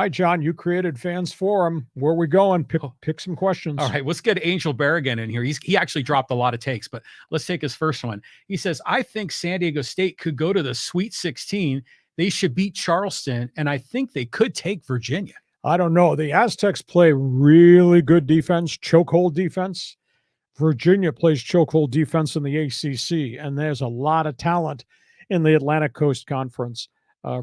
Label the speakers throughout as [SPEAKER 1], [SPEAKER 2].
[SPEAKER 1] Hi, John. You created Fans Forum. Where are we going? Pick some questions.
[SPEAKER 2] All right, let's get Angel Berrigan in here. He actually dropped a lot of takes, but let's take his first one. He says, I think San Diego State could go to the Sweet 16. They should beat Charleston, and I think they could take Virginia.
[SPEAKER 1] I don't know. The Aztecs play really good defense, chokehold defense. Virginia plays chokehold defense in the ACC, and there's a lot of talent in the Atlantic Coast Conference.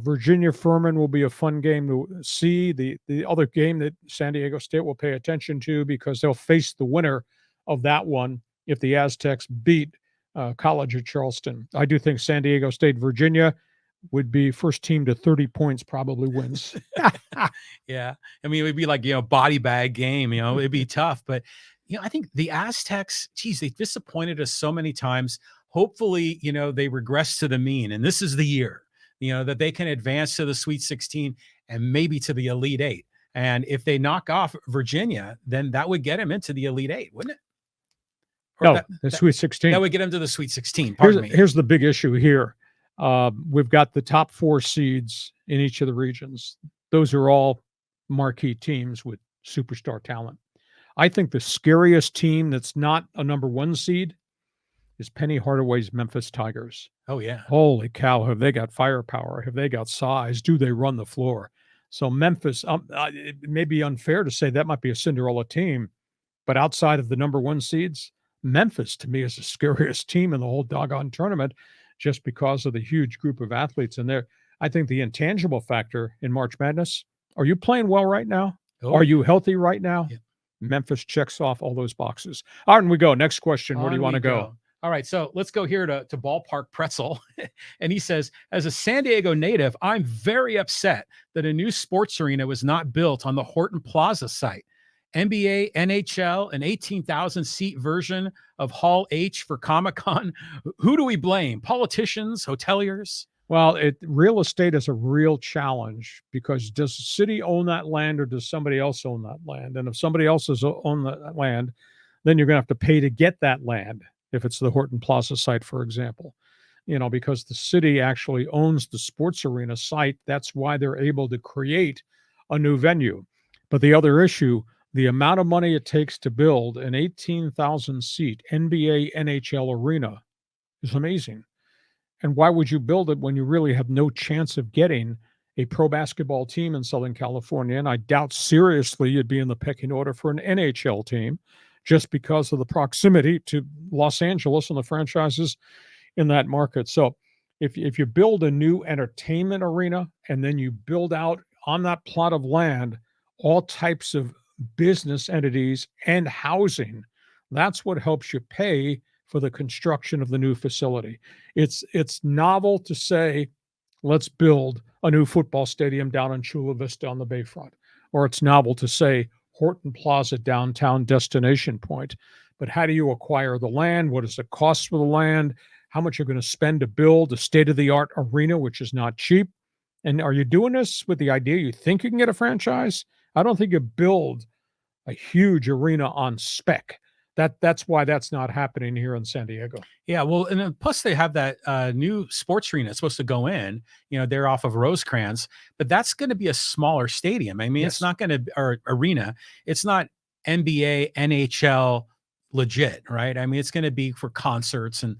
[SPEAKER 1] Virginia Furman will be a fun game to see. The other game that San Diego State will pay attention to, because they'll face the winner of that one if the Aztecs beat College of Charleston. I do think San Diego State, Virginia would be first team to 30 points, probably wins.
[SPEAKER 2] Yeah. I mean, it would be like, body bag game, it'd be tough. But, I think the Aztecs, geez, they disappointed us so many times. Hopefully, they regress to the mean. And this is the year, that they can advance to the Sweet 16 and maybe to the Elite Eight. And if they knock off Virginia, then that would get them into the Elite Eight, wouldn't it?
[SPEAKER 1] Or the Sweet 16.
[SPEAKER 2] That would get them to the Sweet 16.
[SPEAKER 1] Here's the big issue here. We've got the top 4 seeds in each of the regions. Those are all marquee teams with superstar talent. I think the scariest team that's not a number 1 seed is Penny Hardaway's Memphis Tigers.
[SPEAKER 2] Oh, yeah.
[SPEAKER 1] Holy cow. Have they got firepower? Have they got size? Do they run the floor? So Memphis, it may be unfair to say that might be a Cinderella team, but outside of the number 1 seeds, Memphis to me is the scariest team in the whole doggone tournament, just because of the huge group of athletes in there. I think the intangible factor in March Madness, are you playing well right now? Oh. Are you healthy right now? Yeah. Memphis checks off all those boxes. On we go. Next question. Where do you want to go?
[SPEAKER 2] All right, so let's go here to Ballpark Pretzel. And he says, as a San Diego native, I'm very upset that a new sports arena was not built on the Horton Plaza site. NBA, NHL, an 18,000-seat version of Hall H for Comic-Con. Who do we blame? Politicians, hoteliers?
[SPEAKER 1] Well, real estate is a real challenge, because does the city own that land or does somebody else own that land? And if somebody else has owned that land, then you're going to have to pay to get that land, if it's the Horton Plaza site, for example. Because the city actually owns the sports arena site. That's why they're able to create a new venue. But the other issue, the amount of money it takes to build an 18,000-seat NBA, NHL arena is amazing. And why would you build it when you really have no chance of getting a pro basketball team in Southern California? And I doubt seriously you'd be in the pecking order for an NHL team, just because of the proximity to Los Angeles and the franchises in that market. So if you build a new entertainment arena and then you build out on that plot of land all types of business entities and housing, that's what helps you pay for the construction of the new facility. It's novel to say, let's build a new football stadium down in Chula Vista on the Bayfront, or it's novel to say Horton Plaza downtown destination point. But how do you acquire the land? What is the cost for the land? How much you're going to spend to build a state-of-the-art arena, which is not cheap? And are you doing this with the idea you think you can get a franchise? I don't think you build a huge arena on spec. That's why that's not happening here in San Diego.
[SPEAKER 2] Yeah, well, and then plus they have that new sports arena that's supposed to go in. They're off of Rosecrans, but that's going to be a smaller stadium. I mean, yes. It's not going to, or arena. It's not NBA, NHL legit, right? I mean, it's going to be for concerts and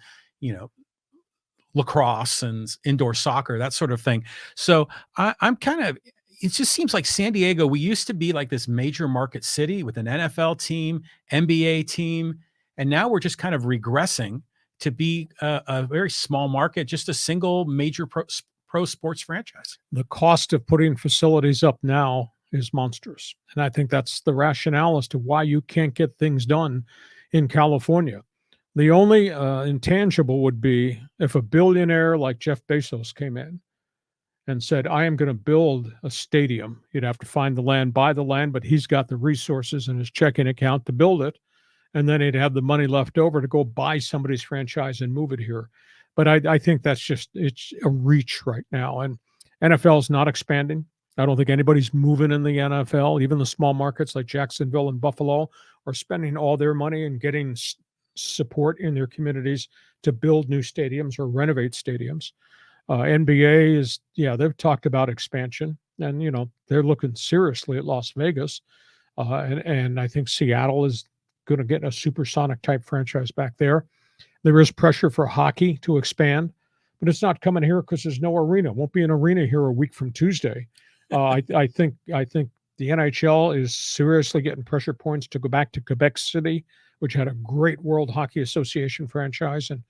[SPEAKER 2] lacrosse and indoor soccer, that sort of thing. So I'm kind of. It just seems like San Diego, we used to be like this major market city with an NFL team, NBA team, and now we're just kind of regressing to be a very small market, just a single major pro sports franchise.
[SPEAKER 1] The cost of putting facilities up now is monstrous. And I think that's the rationale as to why you can't get things done in California. The only intangible would be if a billionaire like Jeff Bezos came in and said, I am going to build a stadium. You'd have to find the land, buy the land, but he's got the resources in his checking account to build it. And then he'd have the money left over to go buy somebody's franchise and move it here. But I think it's a reach right now. And NFL is not expanding. I don't think anybody's moving in the NFL. Even the small markets like Jacksonville and Buffalo are spending all their money and getting support in their communities to build new stadiums or renovate stadiums. NBA is, they've talked about expansion. And, they're looking seriously at Las Vegas. And I think Seattle is going to get a supersonic type franchise back there. There is pressure for hockey to expand, but it's not coming here because there's no arena. Won't be an arena here a week from Tuesday. I think the NHL is seriously getting pressure points to go back to Quebec City, which had a great World Hockey Association franchise, and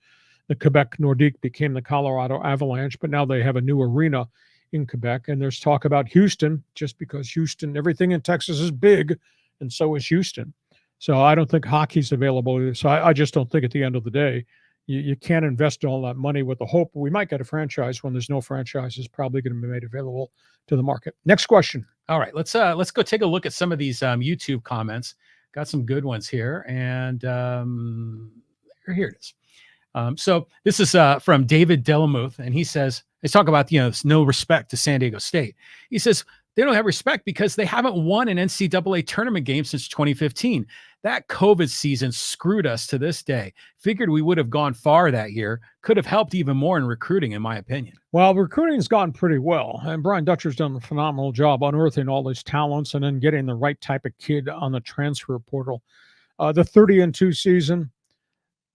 [SPEAKER 1] the Quebec Nordique became the Colorado Avalanche. But now they have a new arena in Quebec, and there's talk about Houston, just because Houston, everything in Texas is big, and so is Houston. So I don't think hockey's available either. So I just don't think at the end of the day, you can't invest all that money with the hope we might get a franchise when there's no franchise is probably going to be made available to the market. Next question.
[SPEAKER 2] All right, let's go take a look at some of these YouTube comments. Got some good ones here, and here it is. So this is from David Delamuth, and he says, they talk about, no respect to San Diego State. He says, they don't have respect because they haven't won an NCAA tournament game since 2015. That COVID season screwed us to this day. Figured we would have gone far that year. Could have helped even more in recruiting, in my opinion.
[SPEAKER 1] Well, recruiting's gone pretty well. And Brian Dutcher's done a phenomenal job unearthing all these talents and then getting the right type of kid on the transfer portal. The 30-2 season,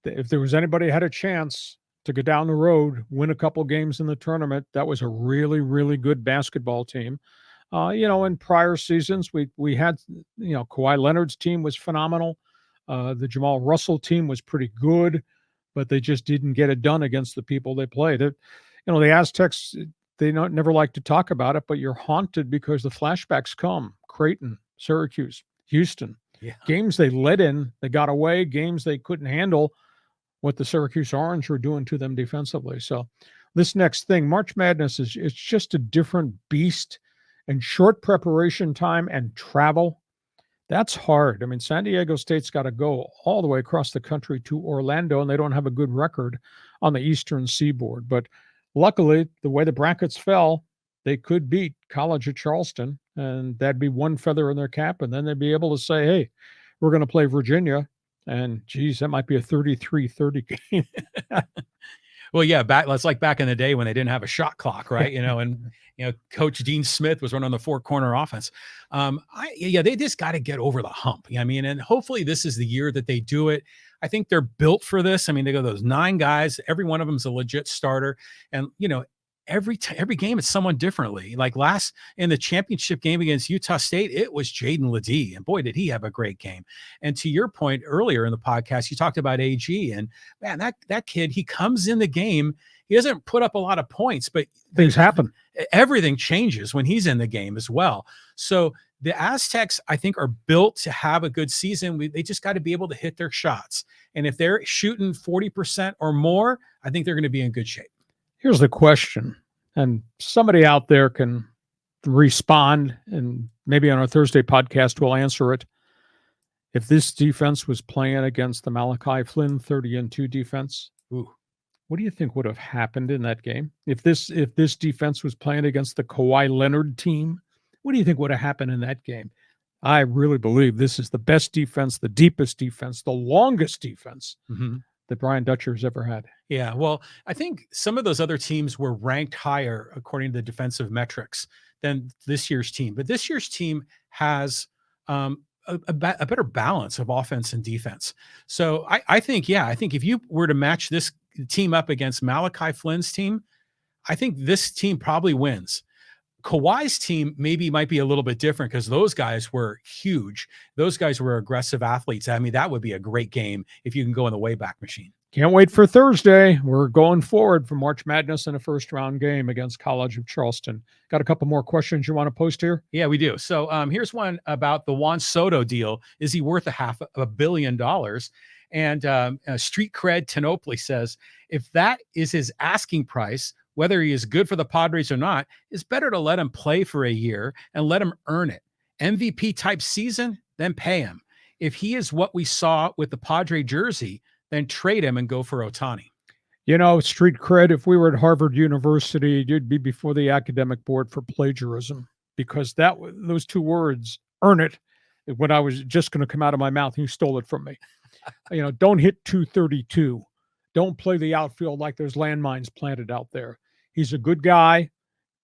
[SPEAKER 1] if there was anybody who had a chance to go down the road, win a couple games in the tournament, that was a really, really good basketball team. In prior seasons, we had, Kawhi Leonard's team was phenomenal. The Jamal Russell team was pretty good, but they just didn't get it done against the people they played. The Aztecs, they never like to talk about it, but you're haunted because the flashbacks come. Creighton, Syracuse, Houston.
[SPEAKER 2] Yeah.
[SPEAKER 1] Games they led in, they got away. Games they couldn't handle what the Syracuse Orange were doing to them defensively. So this next thing, March Madness, it's just a different beast. And short preparation time and travel, that's hard. I mean, San Diego State's got to go all the way across the country to Orlando, and they don't have a good record on the Eastern Seaboard. But luckily, the way the brackets fell, they could beat College of Charleston, and that'd be one feather in their cap, and then they'd be able to say, hey, we're going to play Virginia, and, geez, that might be a 33-30 game.
[SPEAKER 2] Well, yeah, that's like back in the day when they didn't have a shot clock, right? And Coach Dean Smith was running the four-corner offense. They just got to get over the hump. And hopefully this is the year that they do it. I think they're built for this. They go those 9 guys. Every one of them is a legit starter, and every game it's someone differently. Like last in the championship game against Utah State, it was Jaden Ledee, and boy, did he have a great game. And to your point earlier in the podcast, you talked about AG, and man, that kid, he comes in the game, he doesn't put up a lot of points, but
[SPEAKER 1] things happen.
[SPEAKER 2] Everything changes when he's in the game as well. So the Aztecs, I think, are built to have a good season. They just got to be able to hit their shots, and if they're shooting 40% or more, I think they're going to be in good shape.
[SPEAKER 1] Here's the question, and somebody out there can respond, and maybe on our Thursday podcast we'll answer it. If this defense was playing against the Malachi Flynn 30-2 defense, what do you think would have happened in that game? If this defense was playing against the Kawhi Leonard team, what do you think would have happened in that game? I really believe this is the best defense, the deepest defense, the longest defense that Brian Dutcher has ever had.
[SPEAKER 2] Yeah, well, I think some of those other teams were ranked higher according to defensive metrics than this year's team. But this year's team has a better balance of offense and defense. So I think if you were to match this team up against Malachi Flynn's team, I think this team probably wins. Kawhi's team might be a little bit different because those guys were huge. Those guys were aggressive athletes. That would be a great game if you can go in the Wayback Machine.
[SPEAKER 1] Can't wait for Thursday. We're going forward for March Madness in a first-round game against College of Charleston. Got a couple more questions you want to post here?
[SPEAKER 2] Yeah, we do. So here's one about the Juan Soto deal. Is he worth $500 million? And Street Cred Tenoply says, if that is his asking price, whether he is good for the Padres or not, it's better to let him play for a year and let him earn it. MVP type season, then pay him. If he is what we saw with the Padre jersey, then trade him and go for Ohtani.
[SPEAKER 1] Street Cred, if we were at Harvard University, you'd be before the academic board for plagiarism, because those 2 words, earn it, when I was just going to come out of my mouth, you stole it from me. Don't hit 232. Don't play the outfield like there's landmines planted out there. He's a good guy,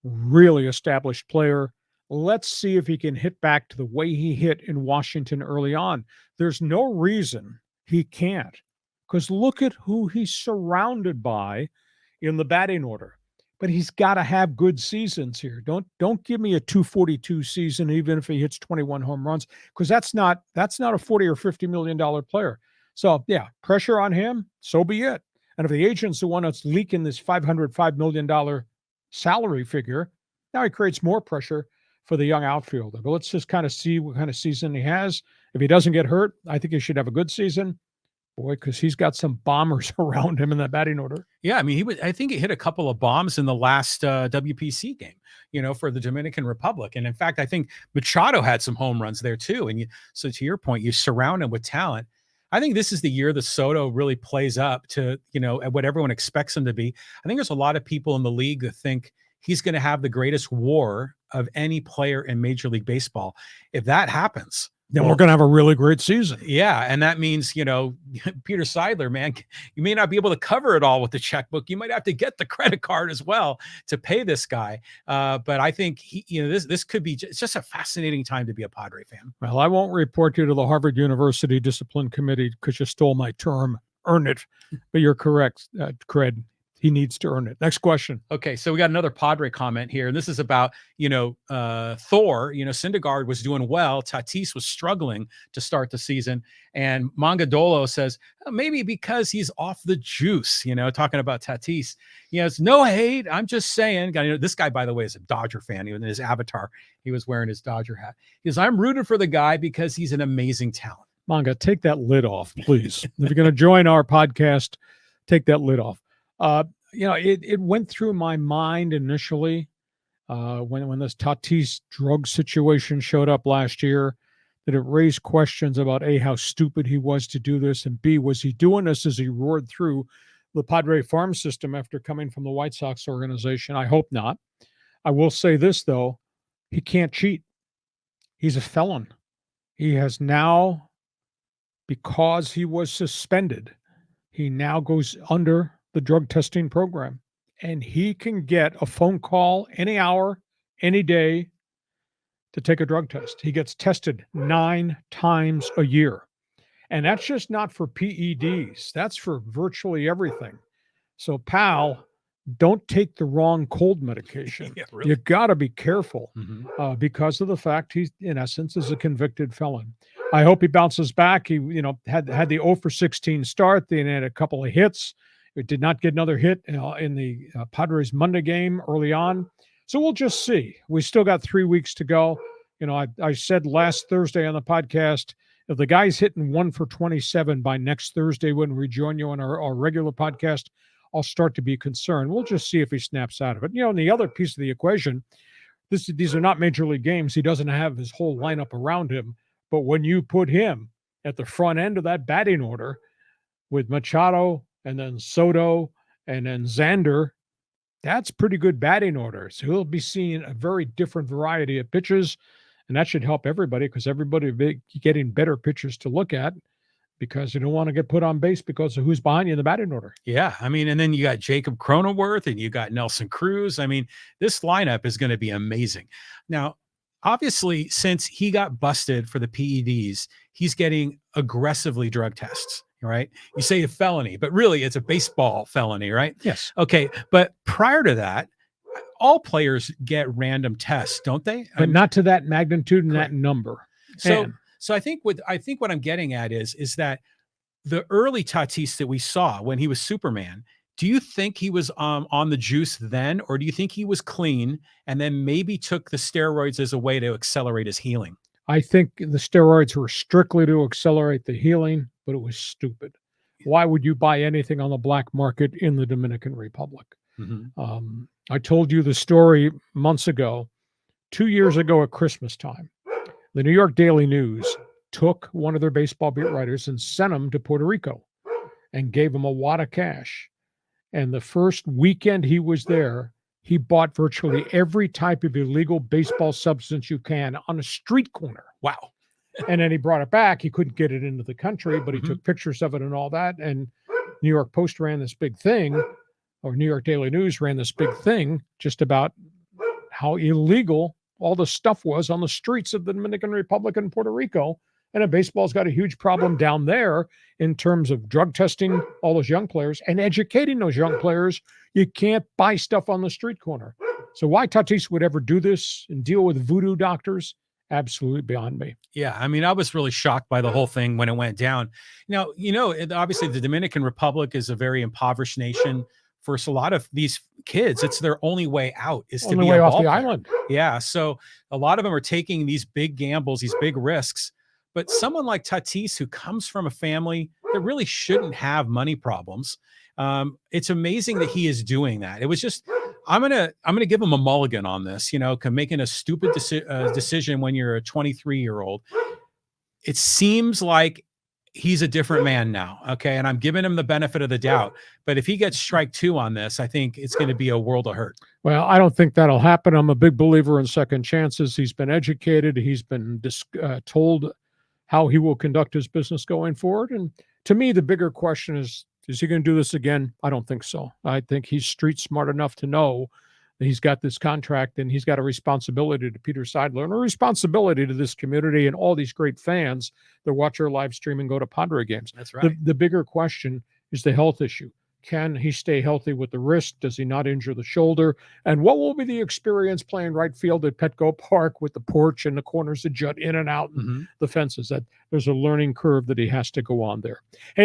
[SPEAKER 1] really established player. Let's see if he can hit back to the way he hit in Washington early on. There's no reason he can't, because look at who he's surrounded by in the batting order. But he's got to have good seasons here. Don't give me a 242 season, even if he hits 21 home runs, because that's not a 40 or $50 million player. So yeah, pressure on him. So be it. And if the agent's the one that's leaking this $505 million salary figure, now he creates more pressure for the young outfielder. But let's just kind of see what kind of season he has. If he doesn't get hurt, I think he should have a good season. Boy, because he's got some bombers around him in that batting order.
[SPEAKER 2] Yeah, I mean, I think he hit a couple of bombs in the last WPC game, for the Dominican Republic. And in fact, I think Machado had some home runs there too. And so to your point, you surround him with talent. I think this is the year that Soto really plays up to, at what everyone expects him to be. I think there's a lot of people in the league that think he's going to have the greatest WAR of any player in Major League Baseball. If that happens,
[SPEAKER 1] then we're going to have a really great season.
[SPEAKER 2] Yeah. And that means, Peter Seidler, man, you may not be able to cover it all with the checkbook. You might have to get the credit card as well to pay this guy. But I think this could be just a fascinating time to be a Padre fan.
[SPEAKER 1] Well, I won't report you to the Harvard University Discipline Committee because you stole my term, earn it. But you're correct, Cred. He needs to earn it. Next question.
[SPEAKER 2] Okay, so we got another Padre comment here, and this is about, Thor. Syndergaard was doing well. Tatis was struggling to start the season. And Mangadolo says, maybe because he's off the juice, talking about Tatis. It's no hate. I'm just saying. This guy, by the way, is a Dodger fan. Even in his avatar, he was wearing his Dodger hat. He says, I'm rooted for the guy because he's an amazing talent.
[SPEAKER 1] Manga, take that lid off, please. If you're going to join our podcast, take that lid off. It went through my mind initially when this Tatis drug situation showed up last year, that it raised questions about A, how stupid he was to do this, and B, was he doing this as he roared through the Padre farm system after coming from the White Sox organization? I hope not. I will say this, though. He can't cheat. He's a felon. He has now, because he was suspended, he now goes under the drug testing program, and he can get a phone call any hour, any day to take a drug test. He gets tested 9 times a year. And that's just not for PEDs. That's for virtually everything. So, pal, don't take the wrong cold medication.
[SPEAKER 2] Yeah, really.
[SPEAKER 1] You got to be careful because of the fact he, in essence, is a convicted felon. I hope he bounces back. He, had the 0 for 16 start. Then had a couple of hits. It did not get another hit in the Padres Monday game early on. So we'll just see. We still got 3 weeks to go. I said last Thursday on the podcast, if the guy's hitting 1 for 27 by next Thursday when we join you on our regular podcast, I'll start to be concerned. We'll just see if he snaps out of it. And the other piece of the equation, these are not major league games. He doesn't have his whole lineup around him. But when you put him at the front end of that batting order with Machado and then Soto and then Xander, that's pretty good batting order. So he'll be seeing a very different variety of pitches, and that should help everybody because everybody will be getting better pitchers to look at because you don't want to get put on base because of who's behind you in the batting order.
[SPEAKER 2] Yeah, I mean, and then you got Jacob Cronenworth and you got Nelson Cruz. I mean, this lineup is going to be amazing. Now, obviously, since he got busted for the PEDs, he's getting aggressively drug tests. Right? You say a felony, but really it's a baseball felony, right?
[SPEAKER 1] Yes.
[SPEAKER 2] Okay. But prior to that, all players get random tests, don't they?
[SPEAKER 1] But not to that magnitude and that number.
[SPEAKER 2] So I think what I'm getting at is that the early Tatis that we saw when he was Superman, do you think he was on the juice then, or do you think he was clean and then maybe took the steroids as a way to accelerate his healing?
[SPEAKER 1] I think the steroids were strictly to accelerate the healing, but it was stupid. Why would you buy anything on the black market in the Dominican Republic? Mm-hmm. I told you the story months ago, 2 years ago at Christmas time. The New York Daily News took one of their baseball beat writers and sent him to Puerto Rico and gave him a wad of cash. And the first weekend he was there, he bought virtually every type of illegal baseball substance you can on a street corner.
[SPEAKER 2] Wow.
[SPEAKER 1] And then he brought it back. He couldn't get it into the country, but he took pictures of it and all that. And New York Post ran this big thing, or New York Daily News ran this big thing just about how illegal all the stuff was on the streets of the Dominican Republic and Puerto Rico. And then baseball's got a huge problem down there in terms of drug testing all those young players and educating those young players. You can't buy stuff on the street corner. So why Tatis would ever do this and deal with voodoo doctors, absolutely beyond me.
[SPEAKER 2] Yeah, I mean, I was really shocked by the whole thing when it went down. Now, obviously the Dominican Republic is a very impoverished nation. For a lot of these kids, it's their only way out is to
[SPEAKER 1] Only
[SPEAKER 2] be
[SPEAKER 1] way
[SPEAKER 2] a
[SPEAKER 1] off
[SPEAKER 2] ball
[SPEAKER 1] the
[SPEAKER 2] player.
[SPEAKER 1] island.
[SPEAKER 2] Yeah, so a lot of them are taking these big gambles, these big risks. But someone like Tatis, who comes from a family that really shouldn't have money problems, it's amazing that he is doing that. It was just, I'm gonna give him a mulligan on this. Making a stupid decision when you're a 23-year-old. It seems like he's a different man now. Okay, and I'm giving him the benefit of the doubt. But if he gets strike 2 on this, I think it's going to be a world of hurt.
[SPEAKER 1] Well, I don't think that'll happen. I'm a big believer in second chances. He's been educated. He's been told how he will conduct his business going forward. And to me, the bigger question is he going to do this again? I don't think so. I think he's street smart enough to know that he's got this contract and he's got a responsibility to Peter Seidler and a responsibility to this community and all these great fans that watch our live stream and go to Padre games.
[SPEAKER 2] That's right.
[SPEAKER 1] The bigger question is the health issue. Can he stay healthy with the wrist? Does he not injure the shoulder? And what will be the experience playing right field at Petco Park with the porch and the corners that jut in and out and the fences? That there's a learning curve that he has to go on there. Hey,